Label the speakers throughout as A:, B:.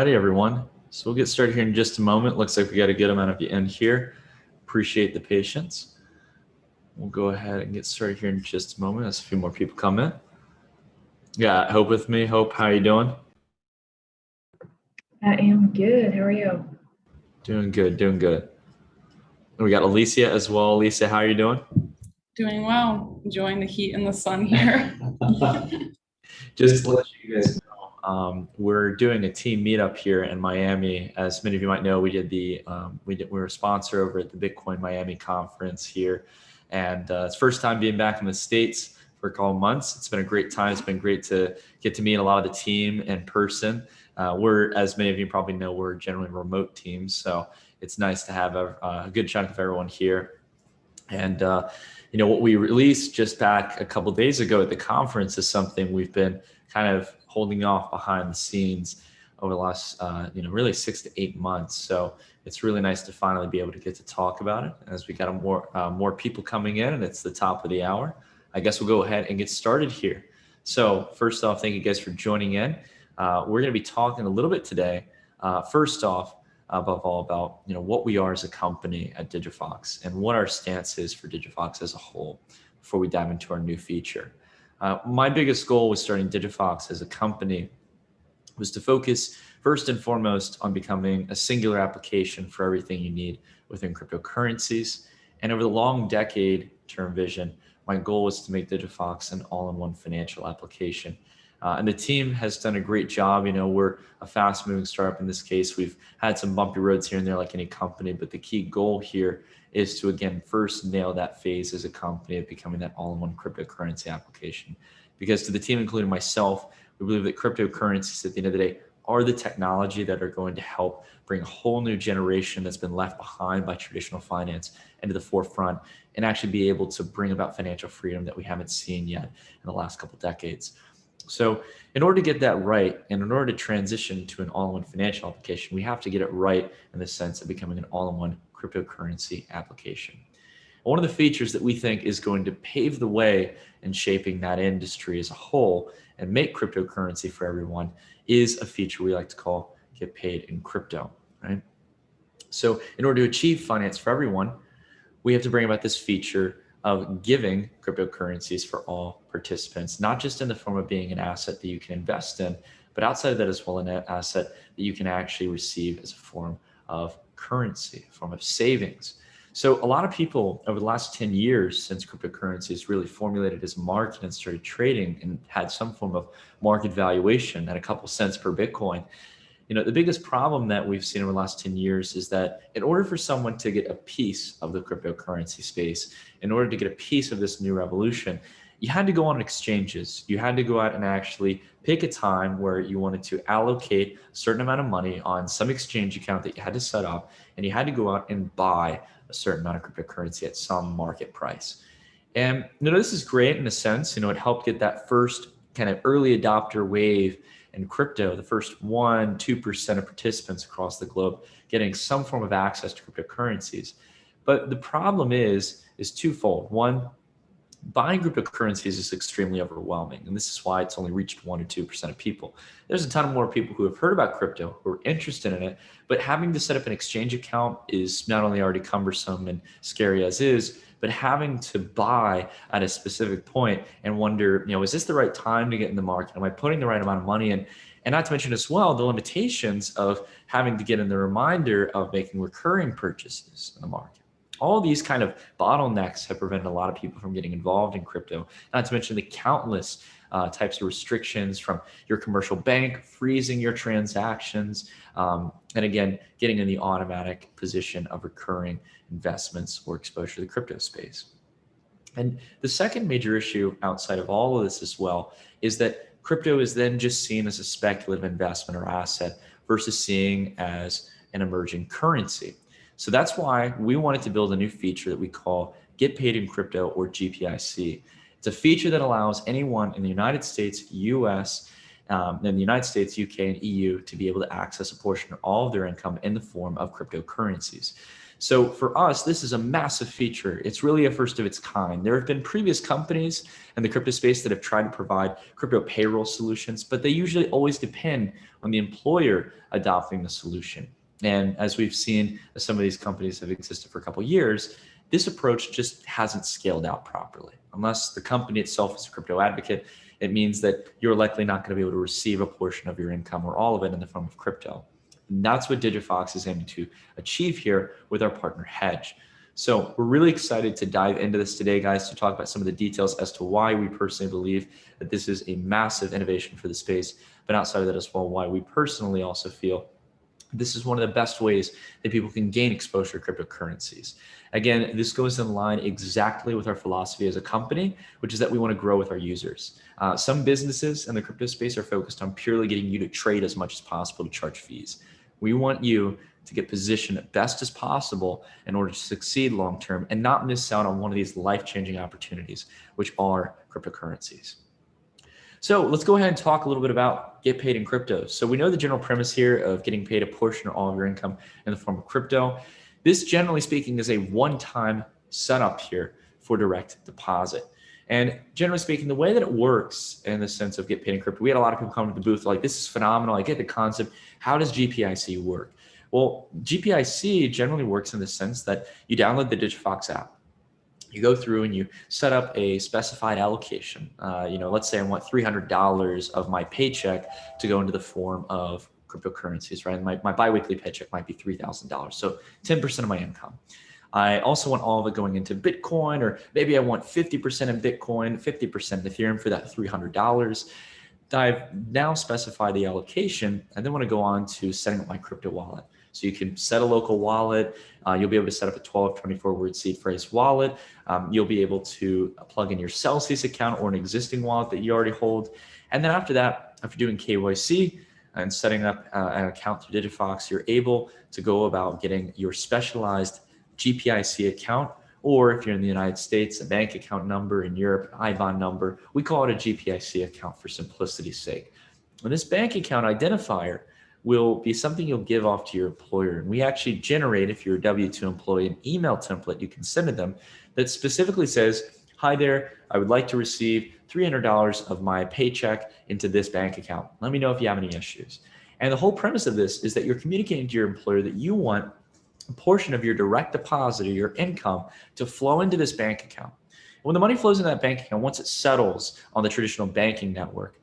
A: Alrighty, everyone. So we'll get started here in just a moment. Looks like we got a good amount of you in here. Appreciate the patience. We'll go ahead and get started here in just a moment as a few more people come in. Yeah, Hope with me. Hope, how you doing?
B: I am good. How are you?
A: Doing good, doing good. And we got Alicia as well. Alicia, how are you doing?
C: Doing well. Enjoying the heat and the sun here.
A: Just to let you guys know, we're doing a team meetup here in Miami. As many of you might know, we were a sponsor over at the Bitcoin Miami conference here, and it's first time being back in the States for a couple months. It's been a great time. It's been great to get to meet a lot of the team in person. We're, as many of you probably know, we're generally remote teams, so it's nice to have a good chunk of everyone here. And what we released just back a couple days ago at the conference is something we've been kind of holding off behind the scenes over the last, really 6 to 8 months. So it's really nice to finally be able to get to talk about it as we got more people coming in, and it's the top of the hour. I guess we'll go ahead and get started here. So first off, thank you guys for joining in. We're going to be talking a little bit today. First off, above all, about what we are as a company at Digifox and what our stance is for Digifox as a whole before we dive into our new feature. My biggest goal with starting Digifox as a company was to focus first and foremost on becoming a singular application for everything you need within cryptocurrencies. And over the long decade term vision, my goal was to make Digifox an all-in-one financial application. And the team has done a great job. We're a fast moving startup in this case. We've had some bumpy roads here and there like any company, but the key goal here is to, again, first nail that phase as a company of becoming that all-in-one cryptocurrency application. Because to the team, including myself, we believe that cryptocurrencies at the end of the day are the technology that are going to help bring a whole new generation that's been left behind by traditional finance into the forefront and actually be able to bring about financial freedom that we haven't seen yet in the last couple decades. So in order to get that right, and in order to transition to an all-in-one financial application, we have to get it right in the sense of becoming an all-in-one cryptocurrency application. One of the features that we think is going to pave the way in shaping that industry as a whole and make cryptocurrency for everyone is a feature we like to call get paid in crypto, right? So in order to achieve finance for everyone, we have to bring about this feature of giving cryptocurrencies for all participants, not just in the form of being an asset that you can invest in, but outside of that as well, an asset that you can actually receive as a form of currency, a form of savings. So a lot of people over the last 10 years since cryptocurrencies really formulated as a market and started trading and had some form of market valuation at a couple cents per Bitcoin, the biggest problem that we've seen over the last 10 years is that in order for someone to get a piece of the cryptocurrency space, in order to get a piece of this new revolution, you had to go on exchanges. You had to go out and actually pick a time where you wanted to allocate a certain amount of money on some exchange account that you had to set up, and you had to go out and buy a certain amount of cryptocurrency at some market price. And this is great in a sense. It helped get that first kind of early adopter wave in crypto, the first 1-2% of participants across the globe getting some form of access to cryptocurrencies. But the problem is twofold. One, buying cryptocurrencies is extremely overwhelming, and this is why it's only reached 1 or 2% of people. There's a ton of more people who have heard about crypto, who are interested in it, but having to set up an exchange account is not only already cumbersome and scary as is, but having to buy at a specific point and wonder, is this the right time to get in the market? Am I putting the right amount of money in? And not to mention as well, the limitations of having to get in the reminder of making recurring purchases in the market. All these kind of bottlenecks have prevented a lot of people from getting involved in crypto, not to mention the countless types of restrictions from your commercial bank freezing your transactions, and again, getting in the automatic position of recurring investments or exposure to the crypto space. And the second major issue outside of all of this as well is that crypto is then just seen as a speculative investment or asset versus seeing as an emerging currency. So that's why we wanted to build a new feature that we call Get Paid in Crypto, or GPIC. It's a feature that allows anyone in the United States, US, in the United States, UK, and EU to be able to access a portion of all of their income in the form of cryptocurrencies. So for us, this is a massive feature. It's really a first of its kind. There have been previous companies in the crypto space that have tried to provide crypto payroll solutions, but they usually always depend on the employer adopting the solution. And as we've seen, some of these companies have existed for a couple of years, this approach just hasn't scaled out properly. Unless the company itself is a crypto advocate, it means that you're likely not going to be able to receive a portion of your income or all of it in the form of crypto. And that's what DigiFox is aiming to achieve here with our partner Hedge. So we're really excited to dive into this today, guys, to talk about some of the details as to why we personally believe that this is a massive innovation for the space, but outside of that as well, why we personally also feel this is one of the best ways that people can gain exposure to cryptocurrencies. Again, this goes in line exactly with our philosophy as a company, which is that we want to grow with our users. Some businesses in the crypto space are focused on purely getting you to trade as much as possible to charge fees. We want you to get positioned as best as possible in order to succeed long-term and not miss out on one of these life-changing opportunities, which are cryptocurrencies. So let's go ahead and talk a little bit about get paid in crypto. So we know the general premise here of getting paid a portion or all of your income in the form of crypto. This, generally speaking, is a one-time setup here for direct deposit. And generally speaking, the way that it works in the sense of get paid in crypto, we had a lot of people come to the booth like, this is phenomenal. I get the concept. How does GPIC work? Well, GPIC generally works in the sense that you download the DigiFox app. You go through and you set up a specified allocation. Let's say I want $300 of my paycheck to go into the form of cryptocurrencies, right? My biweekly paycheck might be $3,000, so 10% of my income. I also want all of it going into Bitcoin, or maybe I want 50% in Bitcoin, 50% in Ethereum for that $300. I've now specified the allocation, and then want to go on to setting up my crypto wallet. So you can set a local wallet. You'll be able to set up a 12, 24-word seed phrase wallet. You'll be able to plug in your Celsius account or an existing wallet that you already hold. And then after that, after doing KYC and setting up an account through DigiFox, you're able to go about getting your specialized GPIC account, or if you're in the United States, a bank account number, in Europe, an IBAN number. We call it a GPIC account for simplicity's sake. And this bank account identifier will be something you'll give off to your employer. And we actually generate, if you're a W-2 employee, an email template you can send to them that specifically says, hi there, I would like to receive $300 of my paycheck into this bank account. Let me know if you have any issues. And the whole premise of this is that you're communicating to your employer that you want a portion of your direct deposit or your income to flow into this bank account. When the money flows in that bank account, once it settles on the traditional banking network,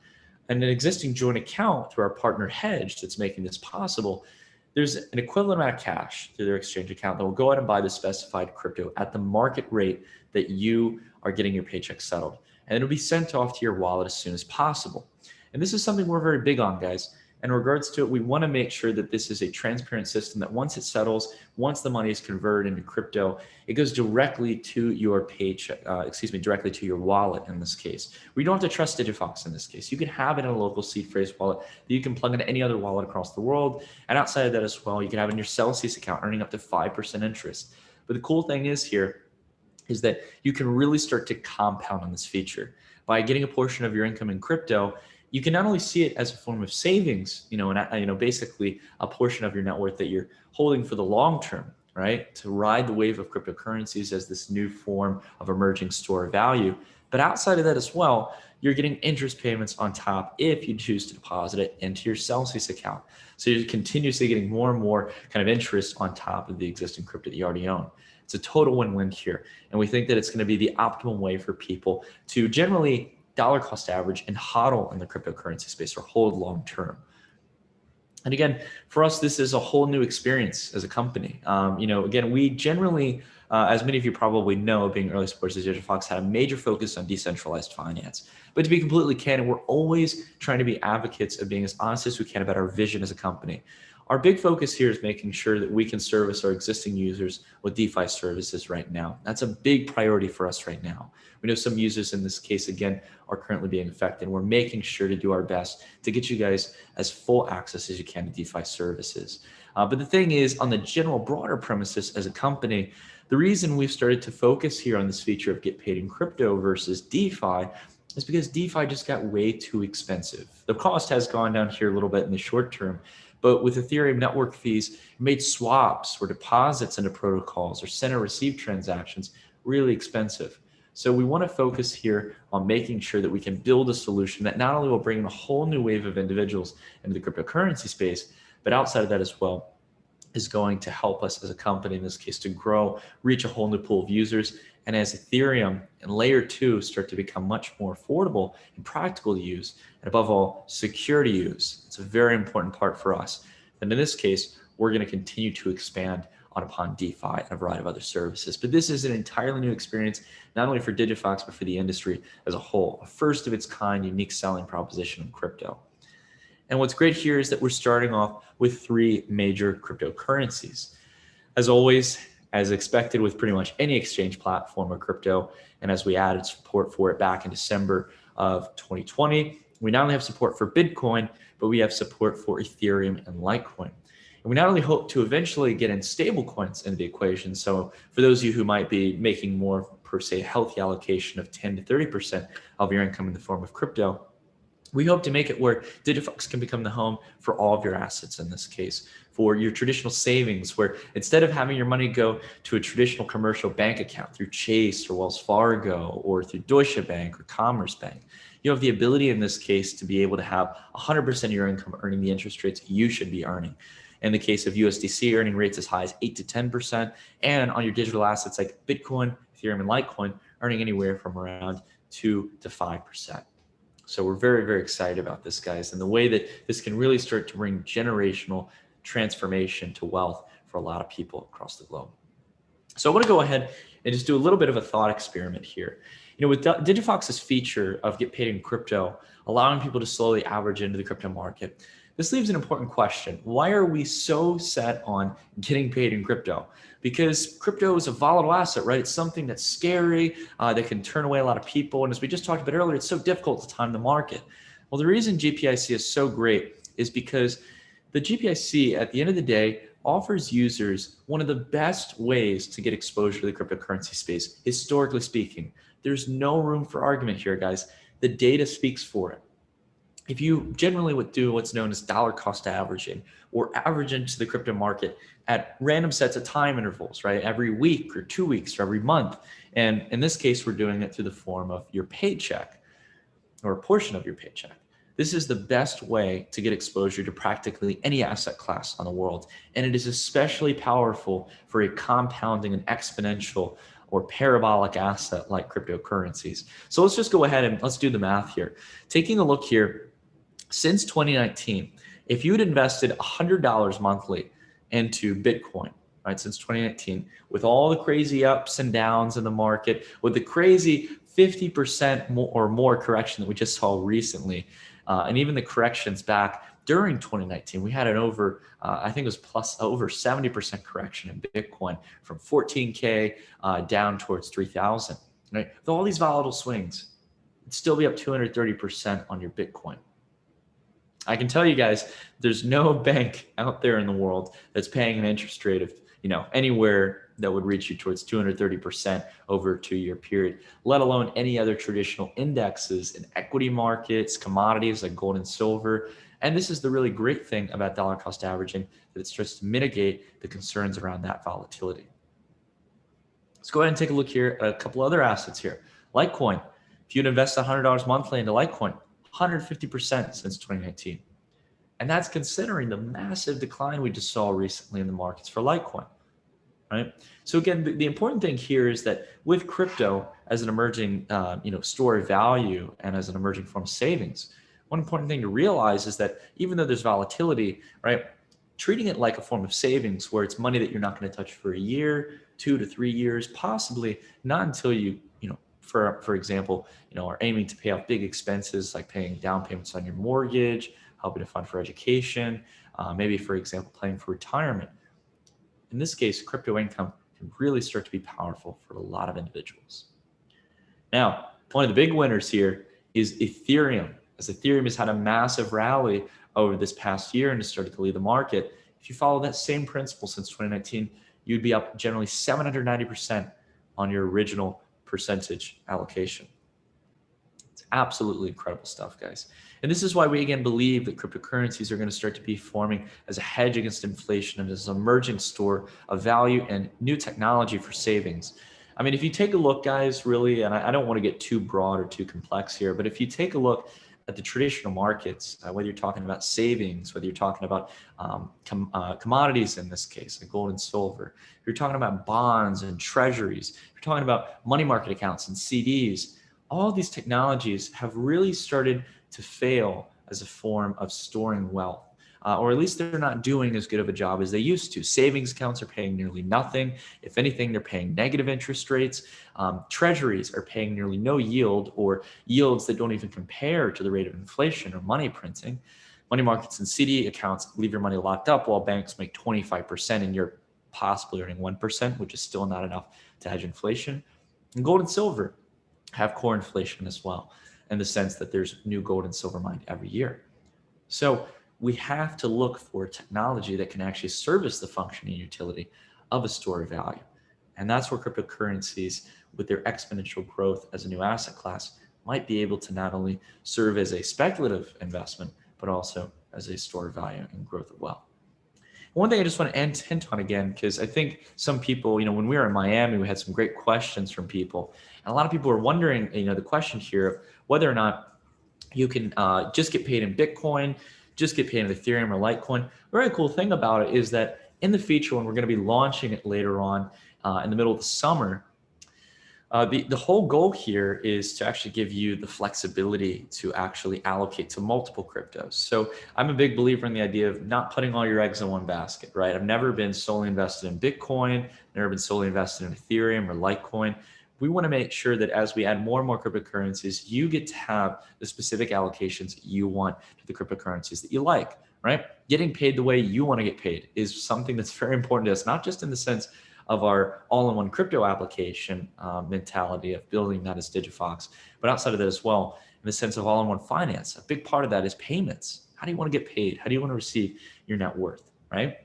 A: and an existing joint account through our partner Hedge that's making this possible, there's an equivalent amount of cash through their exchange account that will go out and buy the specified crypto at the market rate that you are getting your paycheck settled. And it'll be sent off to your wallet as soon as possible. And this is something we're very big on, guys. In regards to it, we want to make sure that this is a transparent system, that once it settles, once the money is converted into crypto, it goes directly to your paycheck, directly to your wallet in this case. We don't have to trust DigiFox in this case. You can have it in a local seed phrase wallet that you can plug into any other wallet across the world. And outside of that as well, you can have it in your Celsius account earning up to 5% interest. But the cool thing is here is that you can really start to compound on this feature. By getting a portion of your income in crypto, you can not only see it as a form of savings, basically a portion of your net worth that you're holding for the long term, right? To ride the wave of cryptocurrencies as this new form of emerging store of value. But outside of that as well, you're getting interest payments on top if you choose to deposit it into your Celsius account. So you're continuously getting more and more kind of interest on top of the existing crypto that you already own. It's a total win-win here. And we think that it's going to be the optimal way for people to generally dollar cost average and hodl in the cryptocurrency space or hold long term. And again, for us, this is a whole new experience as a company. Again, we generally, as many of you probably know, being early supporters of DigiFox, had a major focus on decentralized finance. But to be completely candid, we're always trying to be advocates of being as honest as we can about our vision as a company. Our big focus here is making sure that we can service our existing users with DeFi services right now. That's a big priority for us right now. We know some users in this case, again, are currently being affected. We're making sure to do our best to get you guys as full access as you can to DeFi services. But the thing is, on the general broader premises as a company, the reason we've started to focus here on this feature of get paid in crypto versus DeFi is because DeFi just got way too expensive. The cost has gone down here a little bit in the short term, But with Ethereum network fees, it made swaps or deposits into protocols or send and receive transactions really expensive. So we want to focus here on making sure that we can build a solution that not only will bring in a whole new wave of individuals into the cryptocurrency space, but outside of that as well, is going to help us as a company, in this case, to grow, reach a whole new pool of users. And as Ethereum and layer 2 start to become much more affordable and practical to use, and above all, secure to use, it's a very important part for us. And in this case, we're going to continue to expand upon DeFi and a variety of other services. But this is an entirely new experience, not only for Digifox, but for the industry as a whole. A first of its kind, unique selling proposition in crypto. And what's great here is that we're starting off with 3 major cryptocurrencies. As always, as expected with pretty much any exchange platform or crypto, and as we added support for it back in December of 2020, we not only have support for Bitcoin, but we have support for Ethereum and Litecoin. And we not only hope to eventually get in stable coins into the equation. So for those of you who might be making more, per se, healthy allocation of 10 to 30% of your income in the form of crypto, we hope to make it where Digifox can become the home for all of your assets in this case, for your traditional savings, where instead of having your money go to a traditional commercial bank account through Chase or Wells Fargo or through Deutsche Bank or Commerce Bank, you have the ability in this case to be able to have 100% of your income earning the interest rates you should be earning. In the case of USDC, earning rates as high as 8 to 10%, and on your digital assets like Bitcoin, Ethereum, and Litecoin, earning anywhere from around 2 to 5%. So we're very, very excited about this, guys, and the way that this can really start to bring generational transformation to wealth for a lot of people across the globe. So I want to go ahead and just do a little bit of a thought experiment here. You know, with Digifox's feature of get paid in crypto, allowing people to slowly average into the crypto market, this leaves an important question. Why are we so set on getting paid in crypto? Because crypto is a volatile asset, right? It's something that's scary, that can turn away a lot of people. And as we just talked about earlier, it's so difficult to time the market. Well, the reason GPIC is so great is because the GPIC, at the end of the day, offers users one of the best ways to get exposure to the cryptocurrency space, historically speaking. There's no room for argument here, guys. The data speaks for it. If you generally would do what's known as dollar cost averaging, or average into the crypto market at random sets of time intervals, right? Every week or 2 weeks or every month. And in this case, we're doing it through the form of your paycheck or a portion of your paycheck. This is the best way to get exposure to practically any asset class on the world. And it is especially powerful for a compounding and exponential or parabolic asset like cryptocurrencies. So let's just go ahead and let's do the math here. Taking a look here, since 2019, if you had invested $100 monthly into Bitcoin, right, since 2019, with all the crazy ups and downs in the market, with the crazy 50% or more correction that we just saw recently, and even the corrections back during 2019, we had an over, I think it was plus over 70% correction in Bitcoin from 14K down towards 3,000. Right? With all these volatile swings, it'd still be up 230% on your Bitcoin. I can tell you guys, there's no bank out there in the world that's paying an interest rate of, anywhere that would reach you towards 230% over a 2-year period, let alone any other traditional indexes in equity markets, commodities like gold and silver. And this is the really great thing about dollar cost averaging, that it starts to mitigate the concerns around that volatility. Let's go ahead and take a look here at a couple other assets here. Litecoin, if you'd invest $100 monthly into Litecoin, 150% since 2019. And that's considering the massive decline we just saw recently in the markets for Litecoin, right? So again, the important thing here is that with crypto as an emerging store of value and as an emerging form of savings, one important thing to realize is that even though there's volatility, right, treating it like a form of savings where it's money that you're not going to touch for a year, 2 to 3 years, possibly not until you for example, are aiming to pay off big expenses like paying down payments on your mortgage, helping to fund for education, maybe, for example, planning for retirement. In this case, crypto income can really start to be powerful for a lot of individuals. Now, one of the big winners here is Ethereum, as Ethereum has had a massive rally over this past year and has started to lead the market. If you follow that same principle since 2019, you'd be up generally 790% on your original percentage allocation. It's a Absolutely incredible stuff, guys. And this is why we again believe that cryptocurrencies are going to start to be forming as a hedge against inflation and as an emerging store of value and new technology for savings. I mean, if you take a look, guys, really, and I don't want to get too broad or too complex here, but if you take a look at the traditional markets, whether you're talking about savings, whether you're talking about commodities in this case, like gold and silver, if you're talking about bonds and treasuries, if you're talking about money market accounts and CDs, all these technologies have really started to fail as a form of storing wealth. Or at least they're not doing as good of a job as they used to. Savings accounts are paying nearly nothing. If anything, they're paying negative interest rates. Treasuries are paying nearly no yield, or yields that don't even compare to the rate of inflation or money printing. Money markets and CD accounts leave your money locked up while banks make 25% and you're possibly earning 1%, which is still not enough to hedge inflation. And gold and silver have core inflation as well, in the sense that there's new gold and silver mined every year. So we have to look for technology that can actually service the function and utility of a store of value. And that's where cryptocurrencies, with their exponential growth as a new asset class, might be able to not only serve as a speculative investment, but also as a store of value and growth of wealth. One thing I just want to hint on again, because I think some people, when we were in Miami, we had some great questions from people. And a lot of people were wondering, the question here of whether or not you can just get paid in Bitcoin, just get paid in Ethereum or Litecoin. The very cool thing about it is that in the future, when we're going to be launching it later on in the middle of the summer, the whole goal here is to actually give you the flexibility to actually allocate to multiple cryptos. So I'm a big believer in the idea of not putting all your eggs in one basket, right? I've never been solely invested in Bitcoin, never been solely invested in Ethereum or Litecoin. We want to make sure that as we add more and more cryptocurrencies, you get to have the specific allocations you want to the cryptocurrencies that you like, right? Getting paid the way you want to get paid is something that's very important to us, not just in the sense of our all-in-one crypto application mentality of building that as Digifox, but outside of that as well, in the sense of all-in-one finance. A big part of that is payments. How do you want to get paid? How do you want to receive your net worth, right?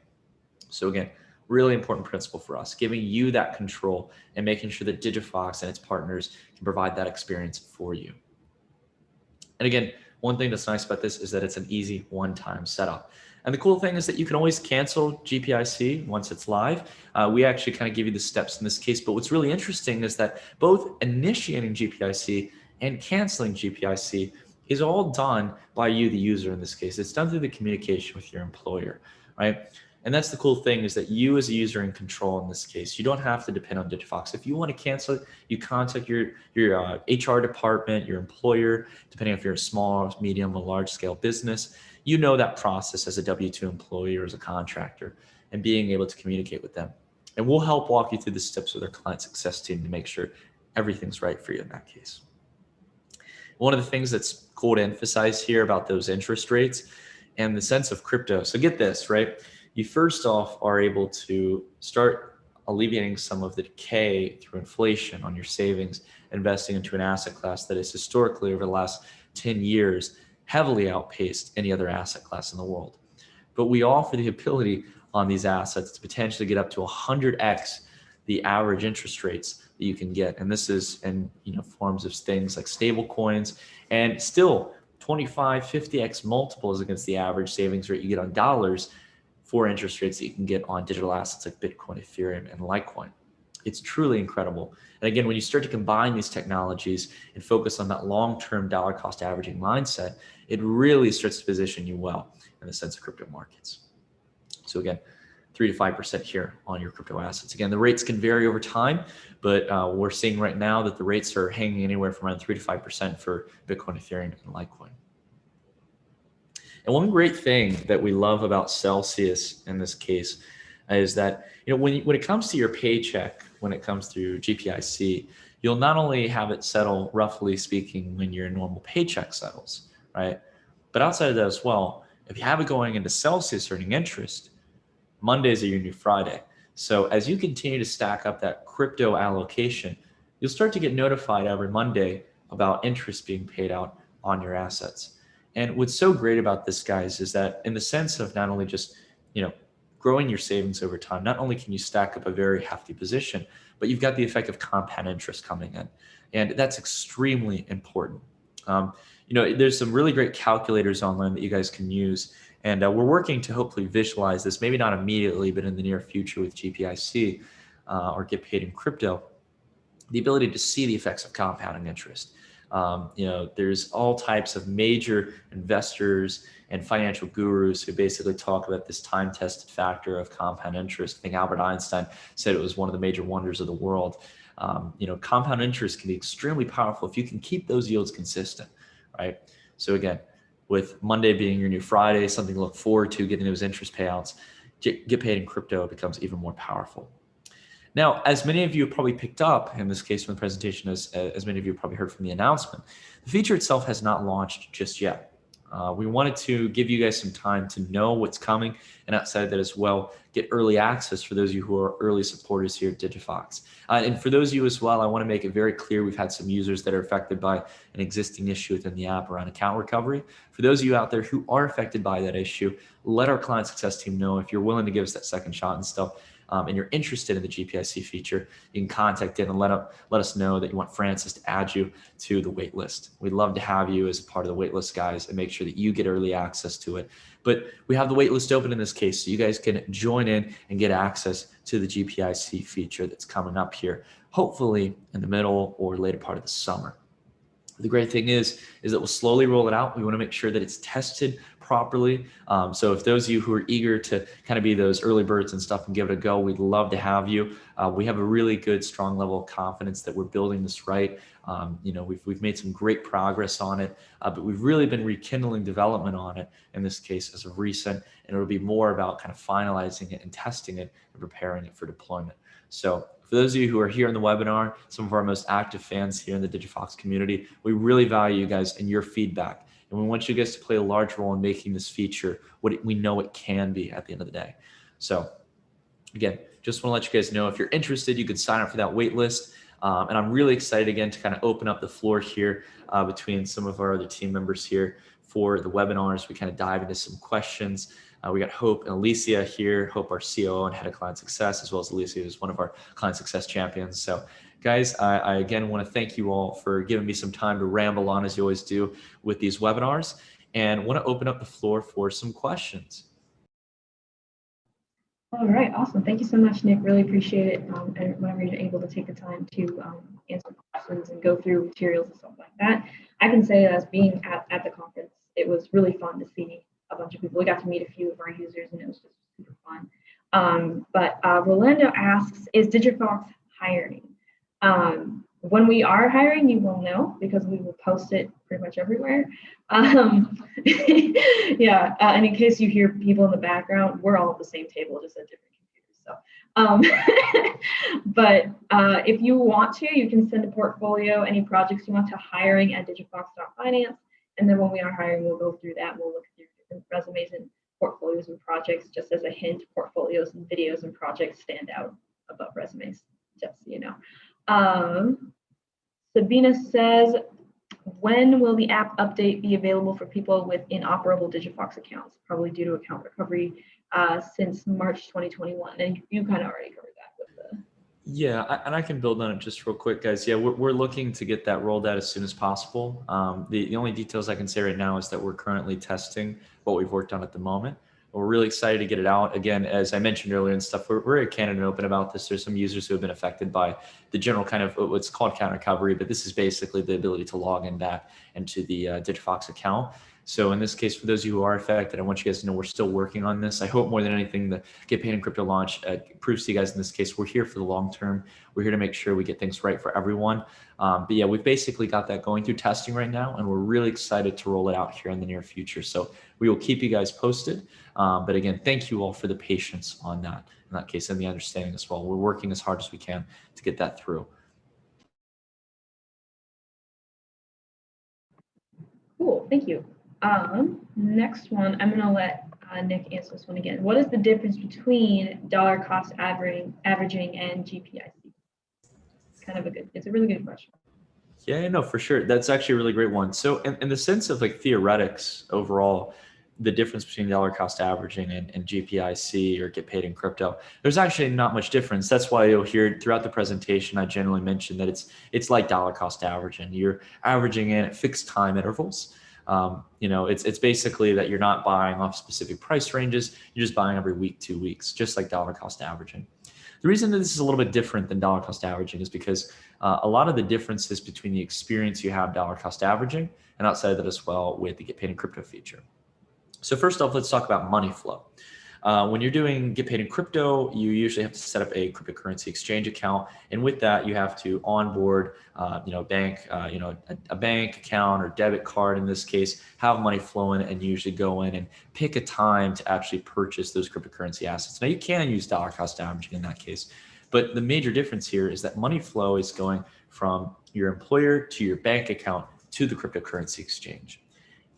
A: So again, really important principle for us, giving you that control and making sure that Digifox and its partners can provide that experience for you. And again, one thing that's nice about this is that it's an easy one-time setup. And the cool thing is that you can always cancel GPIC once it's live. We actually kind of give you the steps in this case, but what's really interesting is that both initiating GPIC and canceling GPIC is all done by you, the user in this case. It's done through the communication with your employer, right? And that's the cool thing, is that you as a user in control in this case. You don't have to depend on Digifox. If you want to cancel it, you contact your HR department, your employer, depending if you're a small, medium, or large scale business. You know that process as a W-2 employee or as a contractor, and being able to communicate with them. And we'll help walk you through the steps with our client success team to make sure everything's right for you in that case. One of the things that's cool to emphasize here about those interest rates and the sense of crypto. So get this, right? You first off are able to start alleviating some of the decay through inflation on your savings, investing into an asset class that has historically over the last 10 years heavily outpaced any other asset class in the world. But we offer the ability on these assets to potentially get up to 100x the average interest rates that you can get. And this is in forms of things like stable coins, and still 25, 50x multiples against the average savings rate you get on dollars for interest rates that you can get on digital assets like Bitcoin, Ethereum, and Litecoin. It's truly incredible. And again, when you start to combine these technologies and focus on that long-term dollar cost averaging mindset, it really starts to position you well in the sense of crypto markets. So again, 3 to 5% here on your crypto assets. Again, the rates can vary over time, but we're seeing right now that the rates are hanging anywhere from around 3 to 5% for Bitcoin, Ethereum, and Litecoin. And one great thing that we love about Celsius in this case is that when it comes to your paycheck, when it comes through GPIC, you'll not only have it settle, roughly speaking, when your normal paycheck settles, right? But outside of that as well, if you have it going into Celsius earning interest, Mondays are your new Friday. So as you continue to stack up that crypto allocation, you'll start to get notified every Monday about interest being paid out on your assets. And what's so great about this, guys, is that in the sense of not only just, growing your savings over time, not only can you stack up a very hefty position, but you've got the effect of compound interest coming in. And that's extremely important. There's some really great calculators online that you guys can use. And we're working to hopefully visualize this, maybe not immediately, but in the near future with GPIC or Get Paid in Crypto, the ability to see the effects of compounding interest. There's all types of major investors and financial gurus who basically talk about this time-tested factor of compound interest. I think Albert Einstein said it was one of the major wonders of the world. Compound interest can be extremely powerful if you can keep those yields consistent, right? So again, with Monday being your new Friday, something to look forward to, getting those interest payouts, get paid in crypto becomes even more powerful. Now, as many of you have probably picked up in this case from the presentation, as many of you have probably heard from the announcement, the feature itself has not launched just yet. We wanted to give you guys some time to know what's coming, and outside of that as well, get early access for those of you who are early supporters here at Digifox. And for those of you as well, I want to make it very clear we've had some users that are affected by an existing issue within the app around account recovery. For those of you out there who are affected by that issue, let our client success team know if you're willing to give us that second shot and stuff. And you're interested in the GPIC feature, you can contact in and let us know that you want Francis to add you to the wait list. We'd love to have you as part of the wait list, guys, and make sure that you get early access to it. But we have the wait list open in this case, so you guys can join in and get access to the GPIC feature that's coming up here, hopefully in the middle or later part of the summer. The great thing is that we'll slowly roll it out. We want to make sure that it's tested properly. So if those of you who are eager to kind of be those early birds and stuff and give it a go, we'd love to have you. We have a really good, strong level of confidence that we're building this right. We've made some great progress on it, but we've really been rekindling development on it in this case as of recent, and it'll be more about kind of finalizing it and testing it and preparing it for deployment. So for those of you who are here in the webinar, some of our most active fans here in the Digifox community, we really value you guys and your feedback. And we want you guys to play a large role in making this feature what we know it can be at the end of the day. So again, just want to let you guys know if you're interested, you can sign up for that wait list. And I'm really excited again to kind of open up the floor here between some of our other team members here for the webinars. We kind of dive into some questions. We got Hope and Alicia here. Hope, our COO and head of client success, as well as Alicia, who's one of our client success champions. So guys, I again want to thank you all for giving me some time to ramble on as you always do with these webinars, and want to open up the floor for some questions.
B: All right, awesome. Thank you so much, Nick. Really appreciate it. And whenever you're able to take the time to answer questions and go through materials and stuff like that. I can say as being at the conference, it was really fun to see a bunch of people. We got to meet a few of our users, and it was just super fun. But Rolando asks, is Digifox hiring? When we are hiring, you will know because we will post it pretty much everywhere. Yeah, and in case you hear people in the background, we're all at the same table, just at different computers. So, but if you want to, you can send a portfolio, any projects you want to hiring at digifox.finance. And then when we are hiring, we'll go through that. We'll look through different resumes and portfolios and projects. Just as a hint, portfolios and videos and projects stand out above resumes, just so you know. Sabina says, when will the app update be available for people with inoperable Digifox accounts? Probably due to account recovery since March 2021. And you kind of already covered that with the...
A: Yeah, and I can build on it just real quick, guys. Yeah, we're looking to get that rolled out as soon as possible. The only details I can say right now is that we're currently testing what we've worked on at the moment. We're really excited to get it out. Again, as I mentioned earlier and stuff, we're very candid and open about this. There's some users who have been affected by the general kind of what's called account recovery, but this is basically the ability to log in back into the Digifox account. So in this case, for those of you who are affected, I want you guys to know we're still working on this. I hope more than anything, the Get Paid in Crypto launch proves to you guys in this case, we're here for the long term. We're here to make sure we get things right for everyone. But yeah, we've basically got that going through testing right now, and we're really excited to roll it out here in the near future. So we will keep you guys posted. But again, thank you all for the patience on that, in that case, and the understanding as well. We're working as hard as we can to get that through.
B: Cool, thank you. Next one, I'm gonna let Nick answer this one again. What is the difference between dollar cost averaging and GPIC? It's a really good question.
A: Yeah, no, for sure. That's actually a really great one. So in the sense of like theoretics overall, the difference between dollar cost averaging and GPIC, or get paid in crypto, there's actually not much difference. That's why you'll hear throughout the presentation, I generally mention that it's like dollar cost averaging. You're averaging in at fixed time intervals. It's basically that you're not buying off specific price ranges. You're just buying every week, 2 weeks, just like dollar cost averaging. The reason that this is a little bit different than dollar cost averaging is because a lot of the differences between the experience you have dollar cost averaging and outside of that as well with the get paid in crypto feature. So first off, let's talk about money flow. When you're doing get paid in crypto, you usually have to set up a cryptocurrency exchange account, and with that, you have to onboard, a bank account or debit card in this case, have money flowing, and usually go in and pick a time to actually purchase those cryptocurrency assets. Now, you can use dollar cost averaging in that case, but the major difference here is that money flow is going from your employer to your bank account to the cryptocurrency exchange,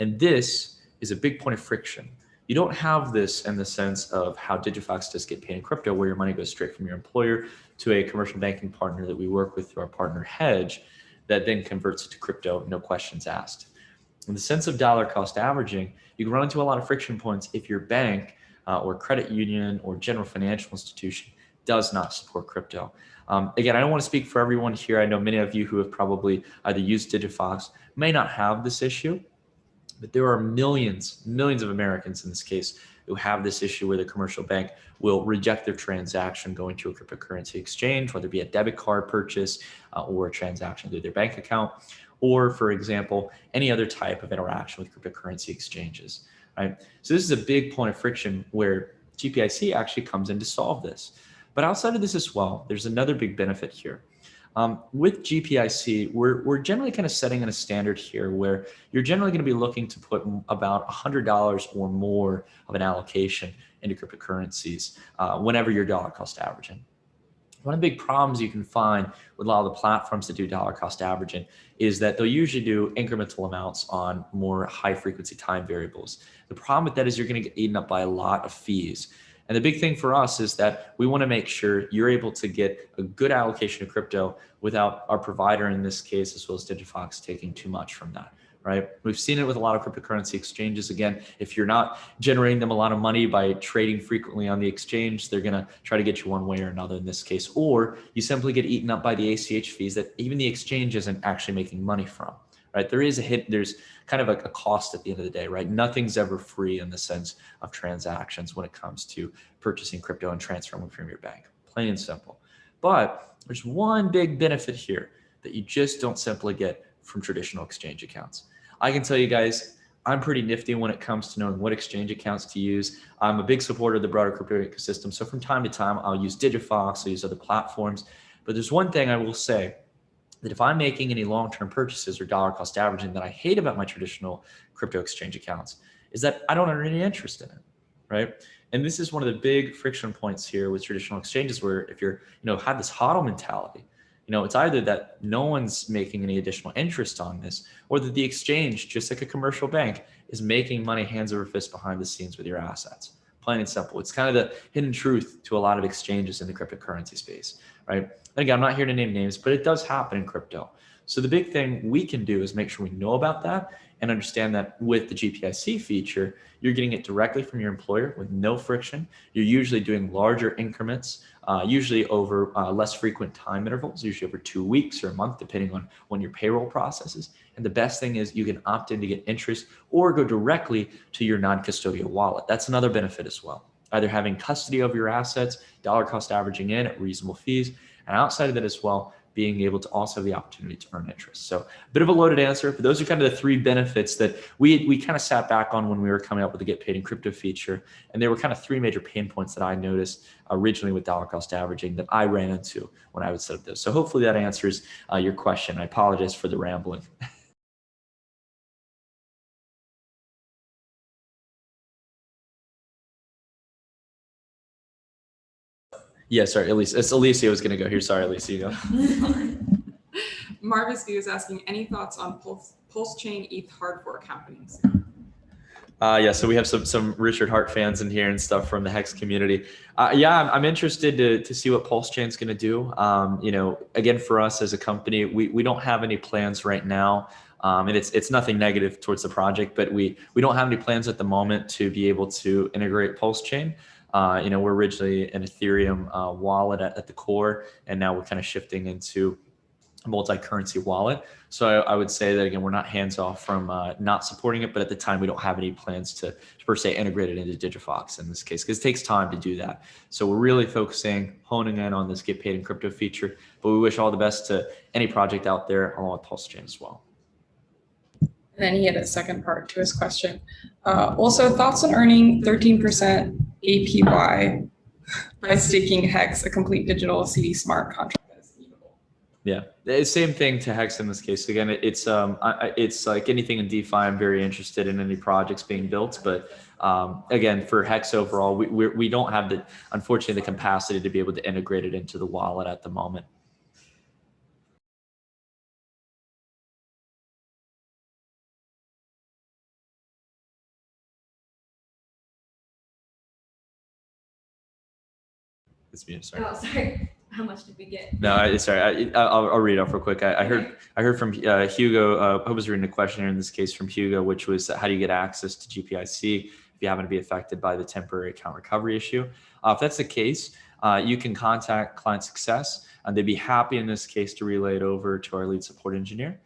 A: and this is a big point of friction. You don't have this in the sense of how Digifox does get paid in crypto, where your money goes straight from your employer to a commercial banking partner that we work with through our partner Hedge, that then converts it to crypto, no questions asked. In the sense of dollar cost averaging, you can run into a lot of friction points if your bank or credit union or general financial institution does not support crypto. Again, I don't want to speak for everyone here. I know many of you who have probably either used Digifox may not have this issue, but there are millions of Americans in this case who have this issue where the commercial bank will reject their transaction going to a cryptocurrency exchange, whether it be a debit card purchase or a transaction through their bank account, or for example, any other type of interaction with cryptocurrency exchanges, right? So this is a big point of friction where GPIC actually comes in to solve this. But outside of this as well, there's another big benefit here. With GPIC, we're generally kind of setting in a standard here where you're generally going to be looking to put about $100 or more of an allocation into cryptocurrencies whenever you're dollar cost averaging. One of the big problems you can find with a lot of the platforms that do dollar cost averaging is that they'll usually do incremental amounts on more high frequency time variables. The problem with that is you're going to get eaten up by a lot of fees. And the big thing for us is that we want to make sure you're able to get a good allocation of crypto without our provider in this case, as well as Digifox, taking too much from that, right? We've seen it with a lot of cryptocurrency exchanges. Again, if you're not generating them a lot of money by trading frequently on the exchange, they're going to try to get you one way or another in this case, or you simply get eaten up by the ACH fees that even the exchange isn't actually making money from. Right? There is a hit, there's kind of a cost at the end of the day, right? Nothing's ever free in the sense of transactions when it comes to purchasing crypto and transferring from your bank, plain and simple. But there's one big benefit here that you just don't simply get from traditional exchange accounts. I can tell you guys, I'm pretty nifty when it comes to knowing what exchange accounts to use. I'm a big supporter of the broader crypto ecosystem. So from time to time, I'll use Digifox, I'll use other platforms. But there's one thing I will say, that if I'm making any long-term purchases or dollar cost averaging that I hate about my traditional crypto exchange accounts is that I don't earn any interest in it, right? And this is one of the big friction points here with traditional exchanges, where if you're, have this HODL mentality, it's either that no one's making any additional interest on this, or that the exchange, just like a commercial bank, is making money hands over fist behind the scenes with your assets. Plain and simple. It's kind of the hidden truth to a lot of exchanges in the cryptocurrency space, right? And again, I'm not here to name names, but it does happen in crypto. So the big thing we can do is make sure we know about that and understand that with the GPIC feature, you're getting it directly from your employer with no friction. You're usually doing larger increments, usually over less frequent time intervals, usually over 2 weeks or a month, depending on when your payroll processes. And the best thing is you can opt in to get interest or go directly to your non-custodial wallet. That's another benefit as well. Either having custody of your assets, dollar cost averaging in at reasonable fees, and outside of that as well, being able to also have the opportunity to earn interest. So a bit of a loaded answer, but those are kind of the 3 benefits that we kind of sat back on when we were coming up with the get paid in crypto feature. And there were kind of 3 major pain points that I noticed originally with dollar cost averaging that I ran into when I would set up this. So hopefully that answers your question. I apologize for the rambling. Yeah, sorry, Alicia. It's Alicia was going to go here. Sorry, Alicia, you go.
C: Marvis V is asking, any thoughts on Pulse Chain ETH hard fork happenings?
A: Yeah, so we have some Richard Hart fans in here and stuff from the Hex community. Yeah, I'm interested to see what Pulse Chain's going to do. You know, again, for us as a company, we don't have any plans right now. And it's nothing negative towards the project, but we don't have any plans at the moment to be able to integrate Pulse Chain. You know, we're originally an Ethereum wallet at the core, and now we're kind of shifting into multi-currency wallet. So I would say that again, we're not hands off from not supporting it, but at the time we don't have any plans to per se integrate it into Digifox in this case, because it takes time to do that. So we're really focusing, honing in on this get paid in crypto feature, but we wish all the best to any project out there along with Pulse Chain as well.
C: And then he had a second part to his question. Also, thoughts on earning 13% APY by staking Hex, a complete digital CD smart contract?
A: Yeah, it's same thing to Hex in this case. Again, it's like anything in DeFi. I'm very interested in any projects being built, but again, for Hex overall, we don't have unfortunately the capacity to be able to integrate it into the wallet at the moment. It's me. Sorry.
D: Oh, sorry. How much did we get?
A: No, sorry. I'll read it off real quick. I heard from Hugo. I was reading a question here in this case from Hugo, which was how do you get access to GPIC if you happen to be affected by the temporary account recovery issue? If that's the case, you can contact client success, and they'd be happy in this case to relay it over to our lead support engineer,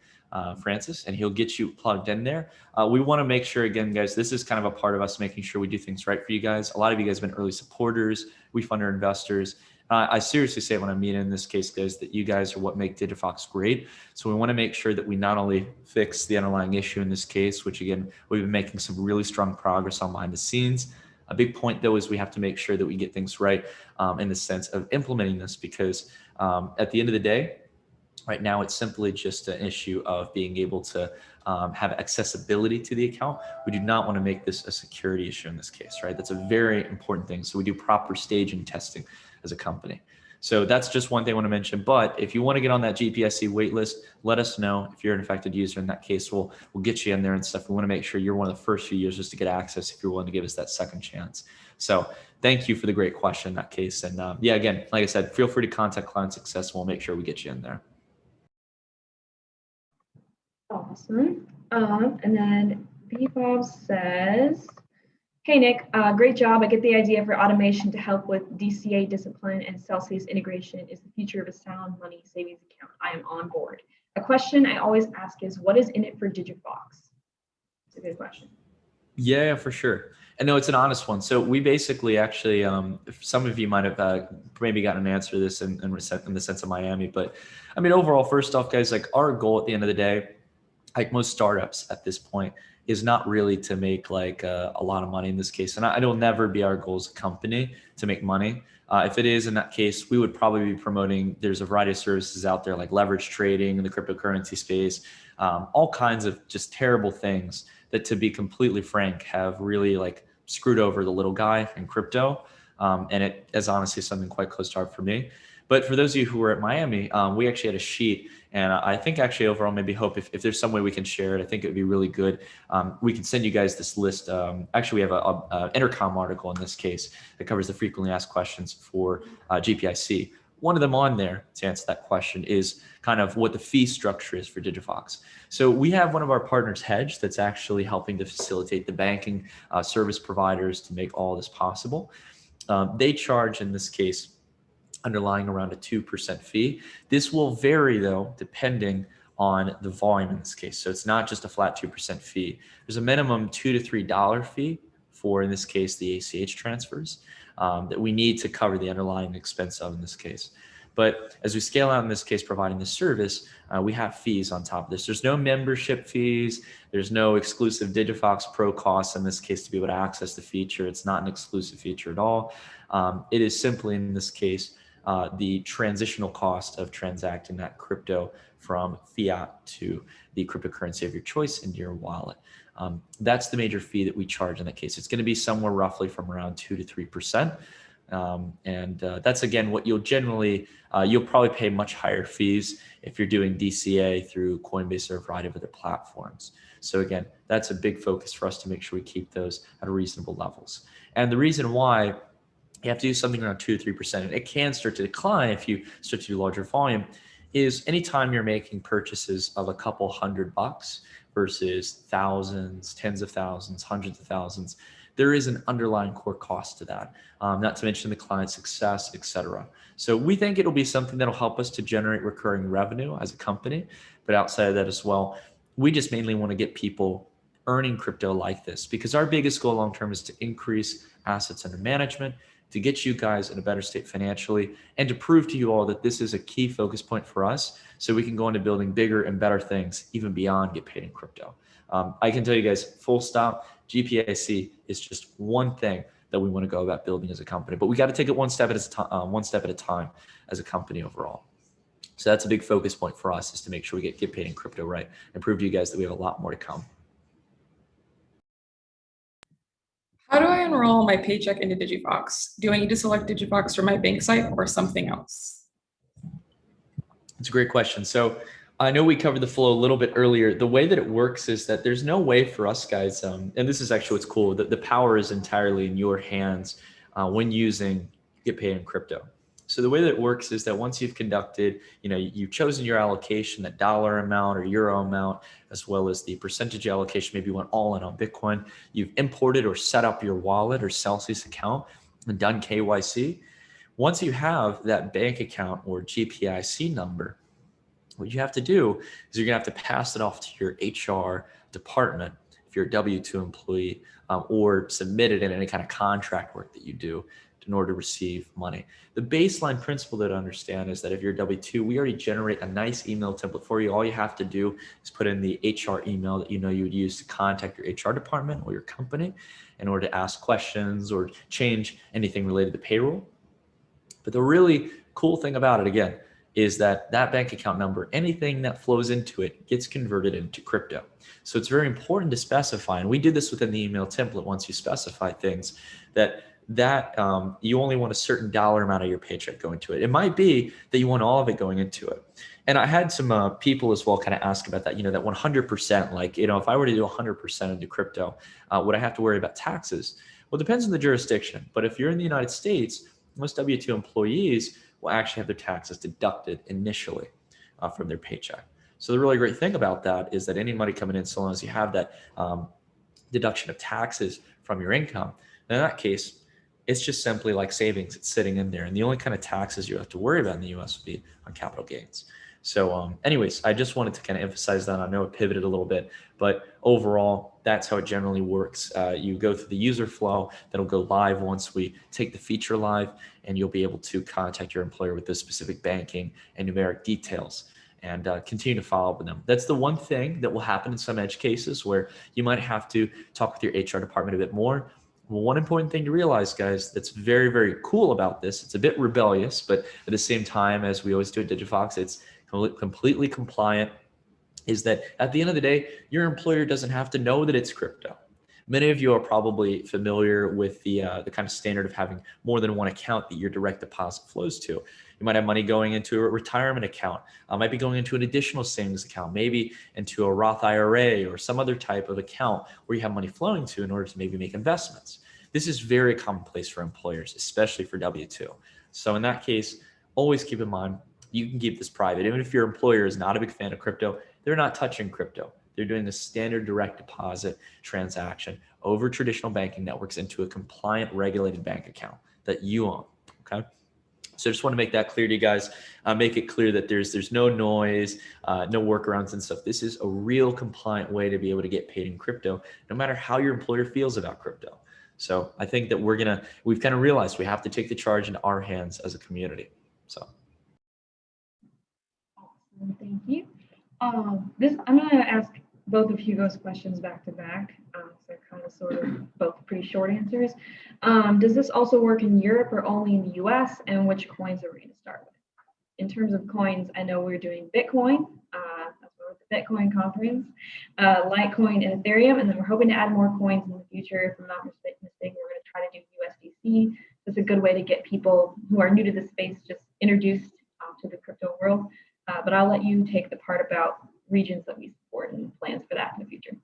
A: Francis, and he'll get you plugged in there. We want to make sure, again, guys, this is kind of a part of us making sure we do things right for you guys. A lot of you guys have been early supporters. We fund our investors. I seriously say when I mean in this case, guys, that you guys are what make Digifox great. So we want to make sure that we not only fix the underlying issue in this case, which again, we've been making some really strong progress on behind the scenes. A big point though is we have to make sure that we get things right in the sense of implementing this, because at the end of the day, right now, it's simply just an issue of being able to have accessibility to the account. We do not want to make this a security issue in this case, right? That's a very important thing. So we do proper staging testing as a company. So that's just one thing I want to mention. But if you want to get on that GPIC waitlist, let us know. If you're an affected user in that case, we'll get you in there and stuff. We want to make sure you're one of the first few users to get access if you're willing to give us that second chance. So thank you for the great question in that case. And yeah, again, like I said, feel free to contact client success and we'll make sure we get you in there.
B: Awesome. And then Bob says, hey, Nick, great job. I get the idea for automation to help with DCA discipline and Celsius integration is the future of a sound money savings account. I am on board. A question I always ask is, what is in it for Digifox? It's a good question.
A: Yeah, for sure. And no, it's an honest one. So we basically actually, some of you might have maybe gotten an answer to this in the sense of Miami. But I mean, overall, first off, guys, like our goal at the end of the day, like most startups at this point, is not really to make like a lot of money in this case. And it'll never be our goal as a company to make money. If it is in that case, we would probably be promoting, there's a variety of services out there like leverage trading in the cryptocurrency space, all kinds of just terrible things that, to be completely frank, have really like screwed over the little guy in crypto. And it is honestly something quite close to heart for me. But for those of you who were at Miami, we actually had a sheet, and I think actually overall maybe hope if there's some way we can share it, I think it would be really good. We can send you guys this list. Actually, we have a intercom article in this case that covers the frequently asked questions for GPIC. One of them on there to answer that question is kind of what the fee structure is for Digifox. So we have one of our partners, Hedge, that's actually helping to facilitate the banking service providers to make all this possible. They charge in this case underlying around a 2% fee. This will vary though, depending on the volume in this case. So it's not just a flat 2% fee. There's a minimum $2 to $3 fee for, in this case, the ACH transfers that we need to cover the underlying expense of in this case. But as we scale out in this case, providing the service, we have fees on top of this. There's no membership fees. There's no exclusive Digifox Pro costs in this case to be able to access the feature. It's not an exclusive feature at all. It is simply in this case, the transitional cost of transacting that crypto from fiat to the cryptocurrency of your choice into your wallet. That's the major fee that we charge in that case. It's going to be somewhere roughly from around 2 to 3%. That's again what you'll generally, you'll probably pay much higher fees if you're doing DCA through Coinbase or a variety of other platforms. So again, that's a big focus for us to make sure we keep those at reasonable levels. And the reason why you have to do something around 2 to 3%, and it can start to decline if you start to do larger volume, is anytime you're making purchases of a couple $100 versus thousands, tens of thousands, hundreds of thousands, there is an underlying core cost to that, not to mention the client success, et cetera. So we think it'll be something that'll help us to generate recurring revenue as a company. But outside of that as well, we just mainly want to get people earning crypto like this, because our biggest goal long-term is to increase assets under management, to get you guys in a better state financially, and to prove to you all that this is a key focus point for us so we can go into building bigger and better things even beyond get paid in crypto. I can tell you guys, full stop, GPIC is just one thing that we want to go about building as a company, but we got to take it one step at a time as a company overall. So that's a big focus point for us, is to make sure we get paid in crypto right and prove to you guys that we have a lot more to come.
C: How do I enroll my paycheck into Digifox? Do I need to select Digifox from my bank site or something else?
A: It's a great question. So I know we covered the flow a little bit earlier. The way that it works is that there's no way for us guys, and this is actually what's cool, that the power is entirely in your hands when using get paid in crypto. So the way that it works is that once you've conducted, you've chosen your allocation, that dollar amount or euro amount, as well as the percentage allocation, maybe you went all in on Bitcoin, you've imported or set up your wallet or Celsius account and done KYC. Once you have that bank account or GPIC number, what you have to do is you're gonna have to pass it off to your HR department if you're a W-2 employee, or submit it in any kind of contract work that you do in order to receive money. The baseline principle that I understand is that if you're a W-2, we already generate a nice email template for you. All you have to do is put in the HR email that you would use to contact your HR department or your company in order to ask questions or change anything related to payroll. But the really cool thing about it, again, is that bank account number, anything that flows into it gets converted into crypto. So it's very important to specify, and we did this within the email template once you specify things, that you only want a certain dollar amount of your paycheck going to it. It might be that you want all of it going into it. And I had some people as well kind of ask about that, that 100%, like, if I were to do 100% into crypto, would I have to worry about taxes? Well, it depends on the jurisdiction. But if you're in the United States, most W-2 employees will actually have their taxes deducted initially from their paycheck. So the really great thing about that is that any money coming in, so long as you have that deduction of taxes from your income, in that case, it's just simply like savings. It's sitting in there. And the only kind of taxes you have to worry about in the US would be on capital gains. So anyways, I just wanted to kind of emphasize that. I know it pivoted a little bit, but overall, that's how it generally works. You go through the user flow that'll go live once we take the feature live, and you'll be able to contact your employer with those specific banking and numeric details and continue to follow up with them. That's the one thing that will happen in some edge cases where you might have to talk with your HR department a bit more. Well, one important thing to realize, guys, that's very, very cool about this, it's a bit rebellious, but at the same time, as we always do at Digifox, it's completely compliant, is that at the end of the day, your employer doesn't have to know that it's crypto. Many of you are probably familiar with the kind of standard of having more than one account that your direct deposit flows to. You might have money going into a retirement account, might be going into an additional savings account, maybe into a Roth IRA or some other type of account where you have money flowing to in order to maybe make investments. This is very commonplace for employers, especially for W-2. So in that case, always keep in mind, you can keep this private. Even if your employer is not a big fan of crypto, they're not touching crypto. They're doing a standard direct deposit transaction over traditional banking networks into a compliant regulated bank account that you own, okay? So I just want to make that clear to you guys, make it clear that there's no noise, no workarounds and stuff. This is a real compliant way to be able to get paid in crypto, no matter how your employer feels about crypto. So I think that we've kind of realized we have to take the charge into our hands as a community, so.
B: Awesome, thank you. I'm going to ask both of Hugo's questions back to back. So kind of sort of both pretty short answers. Does this also work in Europe or only in the US? And which coins are we going to start with? In terms of coins, I know we're doing Bitcoin. That's what the Bitcoin conference, Litecoin and Ethereum. And then we're hoping to add more coins in the future. If I'm not mistaken, we're going to try to do USDC it's a good way to get people who are new to the space just introduced to the crypto world. But I'll let you take the part about regions that we support and plans for that in the future.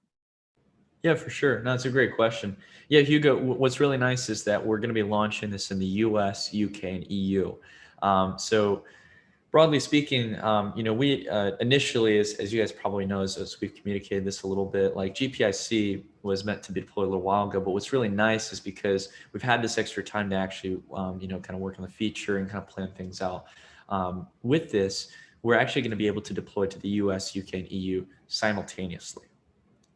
A: Yeah, for sure. No, it's a great question. Yeah, Hugo, what's really nice is that we're going to be launching this in the US, UK, and EU. So broadly speaking, we initially, as you guys probably know, as we've communicated this a little bit, like GPIC was meant to be deployed a little while ago. But what's really nice is because we've had this extra time to actually, kind of work on the feature and kind of plan things out. With this, we're actually going to be able to deploy to the US, UK, and EU simultaneously.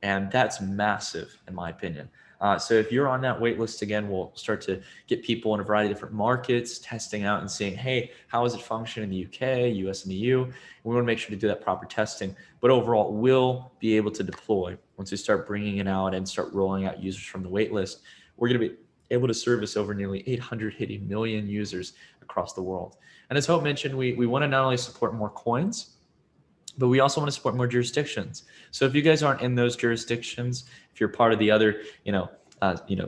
A: And that's massive, in my opinion. So if you're on that wait list, again, we'll start to get people in a variety of different markets, testing out and seeing, hey, how is it functioning in the UK, US, and EU? And we want to make sure to do that proper testing. But overall, we'll be able to deploy once we start bringing it out and start rolling out users from the wait list. We're going to be able to service over nearly 880 million users across the world. And as Hope mentioned, we want to not only support more coins, but we also want to support more jurisdictions. So if you guys aren't in those jurisdictions, if you're part of the other,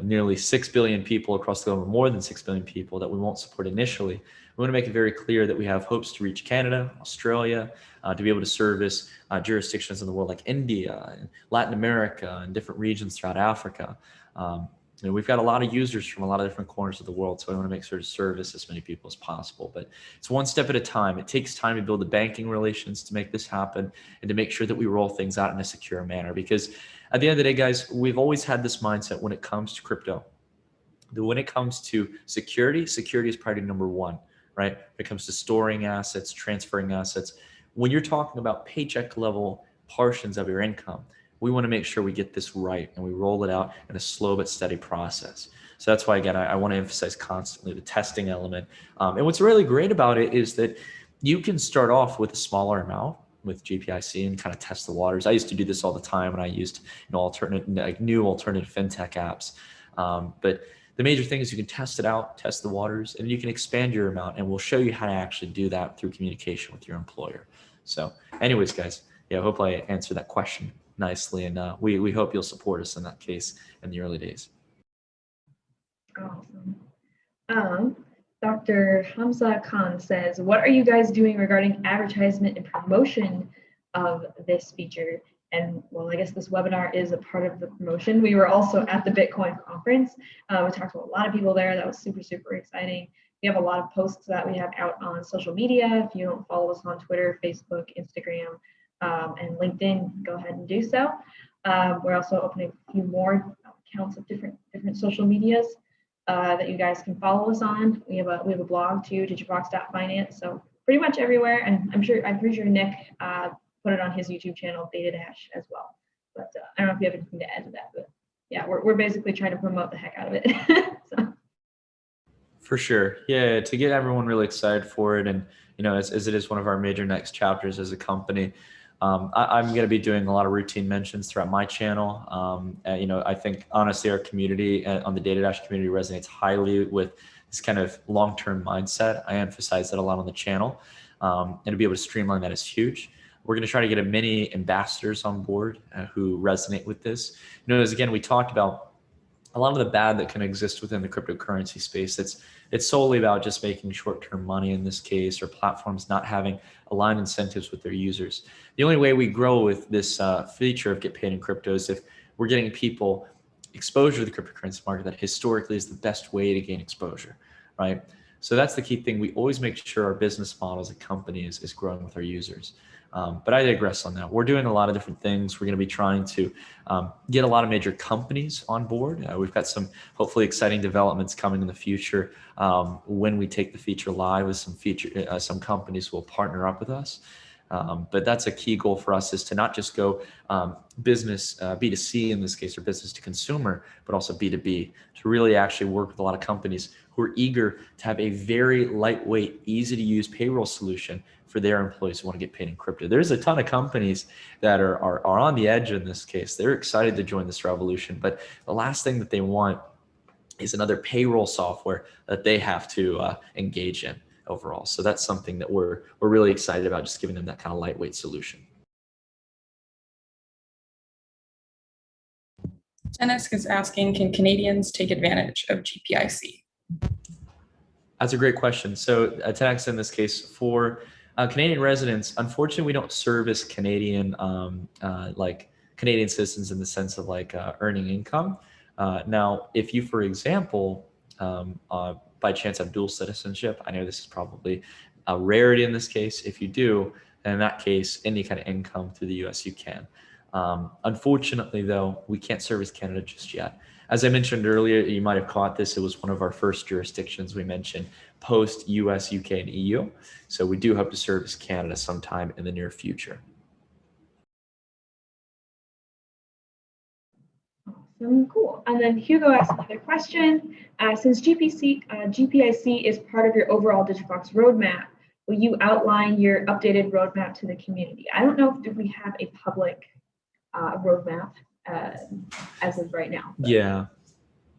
A: nearly 6 billion people across the globe, or more than 6 billion people that we won't support initially, we want to make it very clear that we have hopes to reach Canada, Australia, to be able to service jurisdictions in the world like India and Latin America and different regions throughout Africa. We've got a lot of users from a lot of different corners of the world, so I want to make sure to service as many people as possible. But it's one step at a time. It takes time to build the banking relations to make this happen and to make sure that we roll things out in a secure manner. Because at the end of the day, guys, we've always had this mindset when it comes to crypto. When it comes to security, security is priority number one, right? When it comes to storing assets, transferring assets. When you're talking about paycheck level portions of your income, we want to make sure we get this right and we roll it out in a slow but steady process. So that's why, again, I want to emphasize constantly the testing element. And what's really great about it is that you can start off with a smaller amount with GPIC and kind of test the waters. I used to do this all the time when I used new alternative fintech apps. But the major thing is you can test it out, test the waters, and you can expand your amount, and we'll show you how to actually do that through communication with your employer. So anyways, guys, I hope I answered that question nicely, and we hope you'll support us in that case in the early days.
B: Awesome. Dr. Hamza Khan says, what are you guys doing regarding advertisement and promotion of this feature? And well, I guess this webinar is a part of the promotion. We were also at the Bitcoin conference. We talked to a lot of people there. That was super, super exciting. We have a lot of posts that we have out on social media. If you don't follow us on Twitter, Facebook, Instagram, and LinkedIn, go ahead and do so. We're also opening a few more accounts of different social medias that you guys can follow us on. We have a blog too, digifox.finance. So pretty much everywhere, and I'm pretty sure Nick put it on his YouTube channel, Beta Dash, as well. But I don't know if you have anything to add to that, but yeah, we're basically trying to promote the heck out of it. So.
A: For sure, yeah, to get everyone really excited for it, and as it is one of our major next chapters as a company. I'm going to be doing a lot of routine mentions throughout my channel. I think honestly our community on the Data Dash community resonates highly with this kind of long-term mindset. I emphasize that a lot on the channel, and to be able to streamline that is huge. We're going to try to get as many ambassadors on board who resonate with this. As again, we talked about a lot of the bad that can exist within the cryptocurrency space. It's solely about just making short-term money in this case, or platforms not having aligned incentives with their users. The only way we grow with this feature of get paid in crypto is if we're getting people exposure to the cryptocurrency market that historically is the best way to gain exposure, right? So that's the key thing. We always make sure our business model as a company is growing with our users. But I digress on that. We're doing a lot of different things. We're going to be trying to get a lot of major companies on board. We've got some hopefully exciting developments coming in the future when we take the feature live with some companies will partner up with us. But that's a key goal for us, is to not just go business B2C in this case, or business to consumer, but also B2B, to really actually work with a lot of companies who are eager to have a very lightweight, easy to use payroll solution for their employees who want to get paid in crypto. There's a ton of companies that are on the edge in this case. They're excited to join this revolution, but the last thing that they want is another payroll software that they have to engage in overall. So that's something that we're really excited about, just giving them that kind of lightweight solution.
C: Dennis is asking, can Canadians take advantage of GPIC?
A: That's a great question. So Tjarksen in this case for Canadian residents, unfortunately, we don't service Canadian like Canadian citizens in the sense of like earning income. Now, if you, for example, by chance have dual citizenship, I know this is probably a rarity in this case. If you do, then in that case, any kind of income through the US, you can. Unfortunately, though, we can't service Canada just yet. As I mentioned earlier, you might have caught this. It was one of our first jurisdictions we mentioned post US, UK, and EU. So we do hope to service Canada sometime in the near future.
B: Awesome, cool. And then Hugo asked another question. Since GPIC is part of your overall Digifox roadmap, will you outline your updated roadmap to the community? I don't know if we have a public roadmap as of right now. But.
A: Yeah,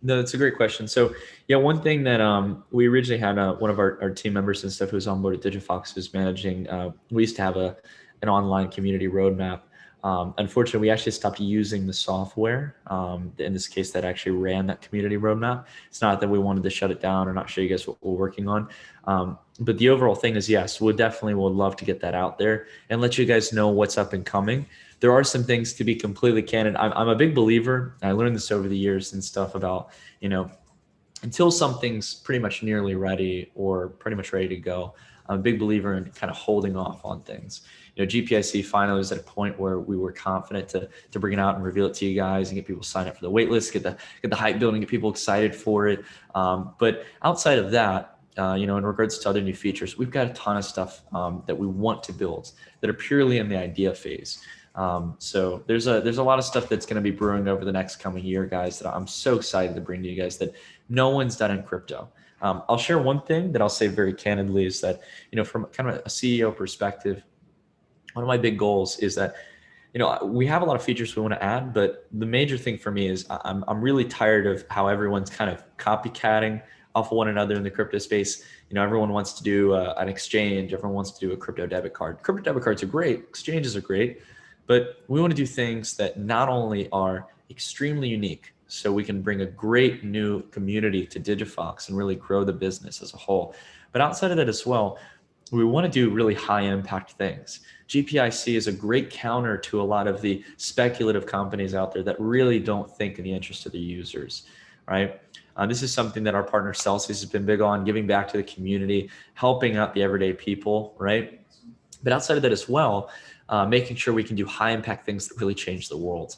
A: no, that's a great question. So yeah, one thing that we originally had one of our team members and stuff who was on board at Digifox who's managing, we used to have an online community roadmap. Unfortunately, we actually stopped using the software, in this case, that actually ran that community roadmap. It's not that we wanted to shut it down or not show you guys what we're working on. But the overall thing is, yes, we definitely would love to get that out there and let you guys know what's up and coming. There are some things, to be completely candid. I'm a big believer, I learned this over the years and stuff about, until something's pretty much nearly ready or pretty much ready to go, I'm a big believer in kind of holding off on things. GPIC finally was at a point where we were confident to bring it out and reveal it to you guys and get people signed up for the wait list, get the hype building, get people excited for it. But outside of that, in regards to other new features, we've got a ton of stuff that we want to build that are purely in the idea phase. So there's a lot of stuff that's going to be brewing over the next coming year, guys, that I'm so excited to bring to you guys that no one's done in crypto. I'll share one thing that I'll say very candidly is that, from kind of a CEO perspective, one of my big goals is that, we have a lot of features we want to add, but the major thing for me is I'm really tired of how everyone's kind of copycatting off of one another in the crypto space. Everyone wants to do an exchange. Everyone wants to do a crypto debit card. Crypto debit cards are great. Exchanges are great. But we want to do things that not only are extremely unique, so we can bring a great new community to Digifox and really grow the business as a whole. But outside of that as well, we want to do really high impact things. GPIC is a great counter to a lot of the speculative companies out there that really don't think in the interest of the users, right? This is something that our partner Celsius has been big on, giving back to the community, helping out the everyday people, right? But outside of that as well, making sure we can do high impact things that really change the world.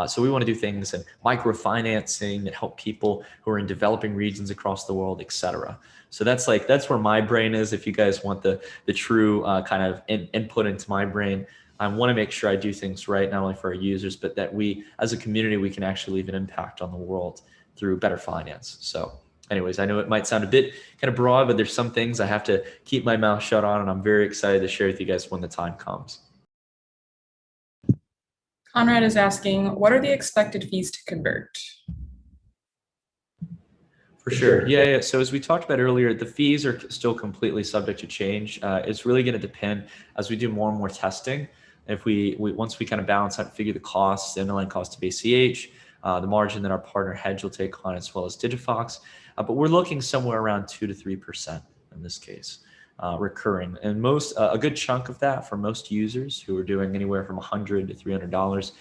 A: So we want to do things in microfinancing that help people who are in developing regions across the world, et cetera. So that's where my brain is. If you guys want the true kind of input into my brain, I want to make sure I do things right, not only for our users, but that we, as a community, we can actually leave an impact on the world through better finance. So anyways, I know it might sound a bit kind of broad, but there's some things I have to keep my mouth shut on, and I'm very excited to share with you guys when the time comes.
C: Conrad is asking, what are the expected fees to convert?
A: For sure. Yeah. So as we talked about earlier, the fees are still completely subject to change. It's really going to depend as we do more and more testing. If we once we kind of balance out and figure the costs, the underlying cost of ACH, the margin that our partner Hedge will take on, as well as Digifox. But we're looking somewhere around 2 to 3% in this case, recurring. And a good chunk of that for most users who are doing anywhere from $100 to $300,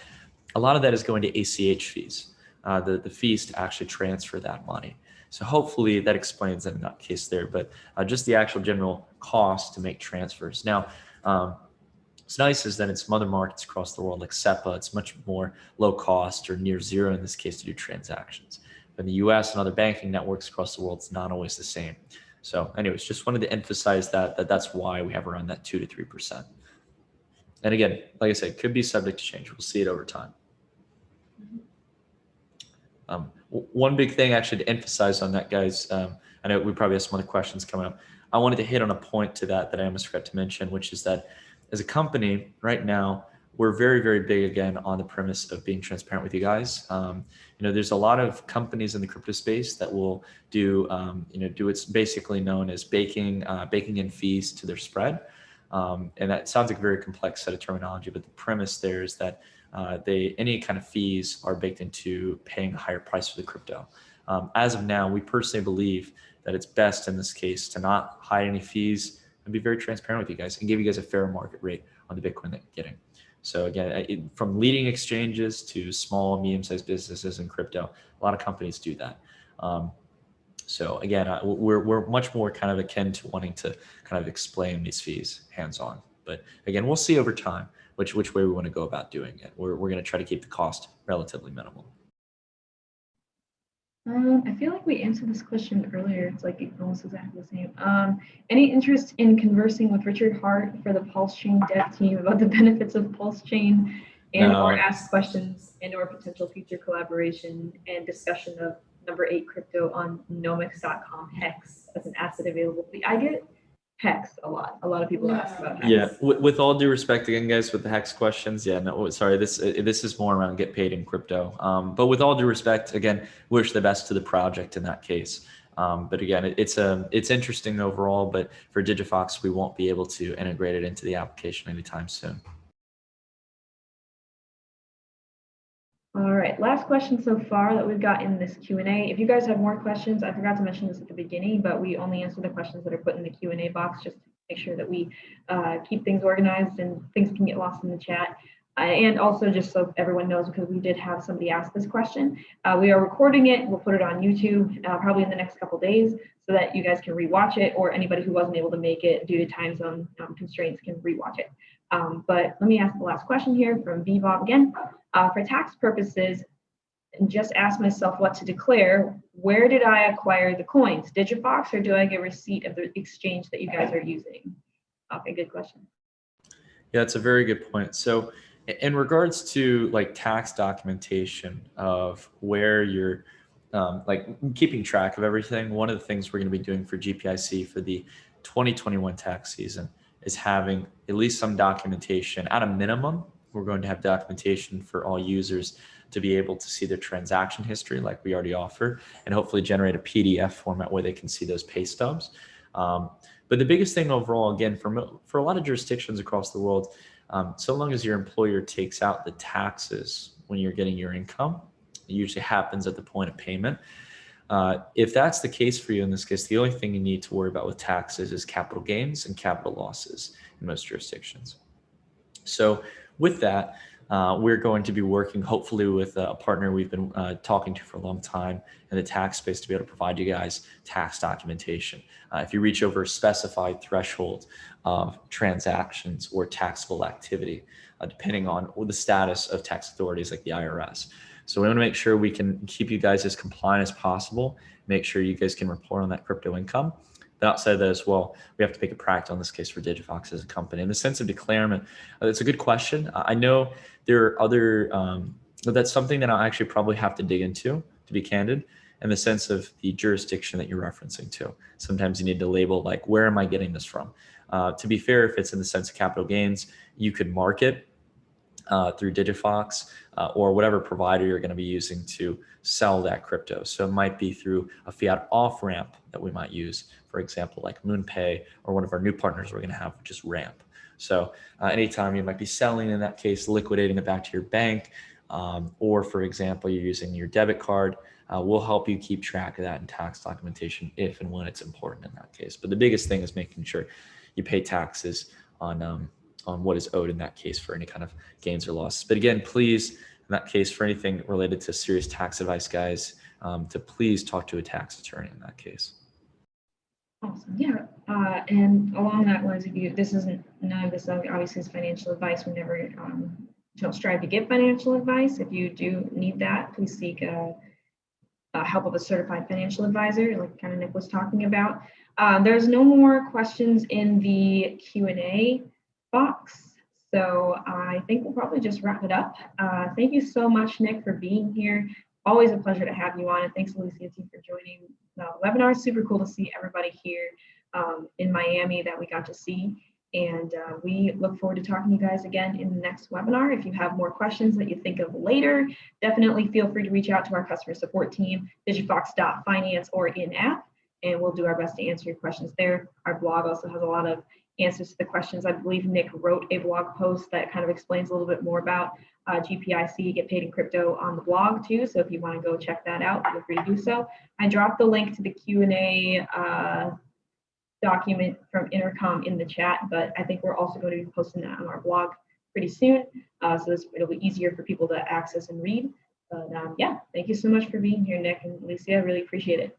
A: a lot of that is going to ACH fees, the fees to actually transfer that money. So hopefully that explains that in that case there, but just the actual general cost to make transfers. Now, what's nice is that in some other markets across the world, like SEPA, it's much more low cost or near zero in this case to do transactions. But in the US and other banking networks across the world, it's not always the same. So anyways, just wanted to emphasize that's why we have around that 2 to 3%. And again, like I said, could be subject to change. We'll see it over time. One big thing actually to emphasize on that, guys, I know we probably have some other questions coming up. I wanted to hit on a point to that I almost forgot to mention, which is that as a company right now, we're very, very big again on the premise of being transparent with you guys. There's a lot of companies in the crypto space that will do what's basically known as baking in fees to their spread. And that sounds like a very complex set of terminology, but the premise there is that any kind of fees are baked into paying a higher price for the crypto. As of now, we personally believe that it's best in this case to not hide any fees and be very transparent with you guys and give you guys a fair market rate on the Bitcoin that you're getting. So again, from leading exchanges to small, medium-sized businesses in crypto, a lot of companies do that. So again, we're much more kind of akin to wanting to kind of explain these fees hands-on. But again, we'll see over time which way we want to go about doing it. We're going to try to keep the cost relatively minimal.
B: I feel like we answered this question earlier. It's like almost exactly the same. Any interest in conversing with Richard Hart for the Pulse Chain dev team about the benefits of Pulse Chain and or ask questions and or potential future collaboration and discussion of number 8 crypto on nomics.com hex as an asset available. I get hex a lot. A lot of people ask about hex.
A: Yeah, with all due respect again, guys, with the hex questions, yeah, no, sorry, this is more around get paid in crypto. But with all due respect, again, wish the best to the project in that case. But again, it's interesting overall, but for Digifox, we won't be able to integrate it into the application anytime soon.
B: All right, last question so far that we've got in this Q&A. If you guys have more questions, I forgot to mention this at the beginning, but we only answer the questions that are put in the Q&A box just to make sure that we keep things organized and things can get lost in the chat. And also just so everyone knows, because we did have somebody ask this question, we are recording it. We'll put it on YouTube probably in the next couple days so that you guys can rewatch it, or anybody who wasn't able to make it due to time zone constraints can rewatch it. But let me ask the last question here from VBob again. For tax purposes, just ask myself what to declare. Where did I acquire the coins? Digifox, or do I get a receipt of the exchange that you guys are using? Okay, good question.
A: Yeah, it's a very good point. So in regards to like tax documentation of where you're like keeping track of everything, one of the things we're going to be doing for GPIC for the 2021 tax season is having at least some documentation. At a minimum, we're going to have documentation for all users to be able to see their transaction history like we already offer, and hopefully generate a PDF format where they can see those pay stubs. But the biggest thing overall, again, for a lot of jurisdictions across the world, so long as your employer takes out the taxes when you're getting your income, it usually happens at the point of payment. If that's the case for you in this case, the only thing you need to worry about with taxes is capital gains and capital losses in most jurisdictions. So with that, we're going to be working hopefully with a partner we've been talking to for a long time in the tax space to be able to provide you guys tax documentation. If you reach over a specified threshold of transactions or taxable activity, depending on the status of tax authorities like the IRS. So we want to make sure we can keep you guys as compliant as possible, make sure you guys can report on that crypto income. But outside of that as well, we have to make it practical in this case for Digifox as a company. In the sense of declarement, it's a good question. I know there are other, that's something that I'll actually probably have to dig into, to be candid, in the sense of the jurisdiction that you're referencing to. Sometimes you need to label like, where am I getting this from? To be fair, if it's in the sense of capital gains, you could mark it through Digifox or whatever provider you're going to be using to sell that crypto. So it might be through a fiat off ramp that we might use, for example, like MoonPay, or one of our new partners we're going to have, which is Ramp. So anytime you might be selling, in that case, liquidating it back to your bank, or for example, you're using your debit card, we'll help you keep track of that in tax documentation if and when it's important in that case. But the biggest thing is making sure you pay taxes on what is owed in that case for any kind of gains or losses. But again, please, in that case, for anything related to serious tax advice, guys, to please talk to a tax attorney in that case.
B: Awesome. Yeah. And along that lines, if you, none of this obviously is financial advice. We never don't strive to get financial advice. If you do need that, please seek help of a certified financial advisor, like kind of Nick was talking about. There's no more questions in the Q&A box. So I think we'll probably just wrap it up. Thank you so much, Nick, for being here. Always a pleasure to have you on. And thanks, Alicia, for joining the webinar. Super cool to see everybody here in Miami that we got to see. And we look forward to talking to you guys again in the next webinar. If you have more questions that you think of later, definitely feel free to reach out to our customer support team, digifox.finance or in-app, and we'll do our best to answer your questions there. Our blog also has a lot of answers to the questions. I believe Nick wrote a blog post that kind of explains a little bit more about GPIC, Get Paid in Crypto, on the blog too. So if you want to go check that out, feel free to do so. I dropped the link to the Q&A document from Intercom in the chat, but I think we're also going to be posting that on our blog pretty soon. So it'll be easier for people to access and read. But yeah, thank you so much for being here, Nick and Alicia. I really appreciate it.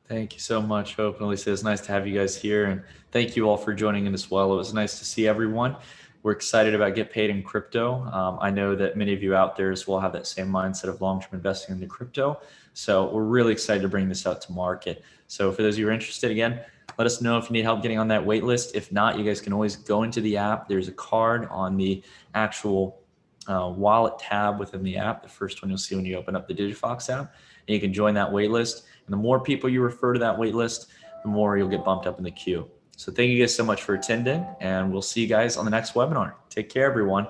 A: Thank you so much, Hope and Alicia. It's nice to have you guys here, and thank you all for joining in as well. It was nice to see everyone. We're excited about Get Paid in Crypto. I know that many of you out there as well have that same mindset of long-term investing into crypto. So we're really excited to bring this out to market. So for those of you who are interested, again, let us know if you need help getting on that wait list. If not, you guys can always go into the app. There's a card on the actual wallet tab within the app, the first one you'll see when you open up the Digifox app, and you can join that wait list. And the more people you refer to that wait list, the more you'll get bumped up in the queue. So thank you guys so much for attending, and we'll see you guys on the next webinar. Take care, everyone.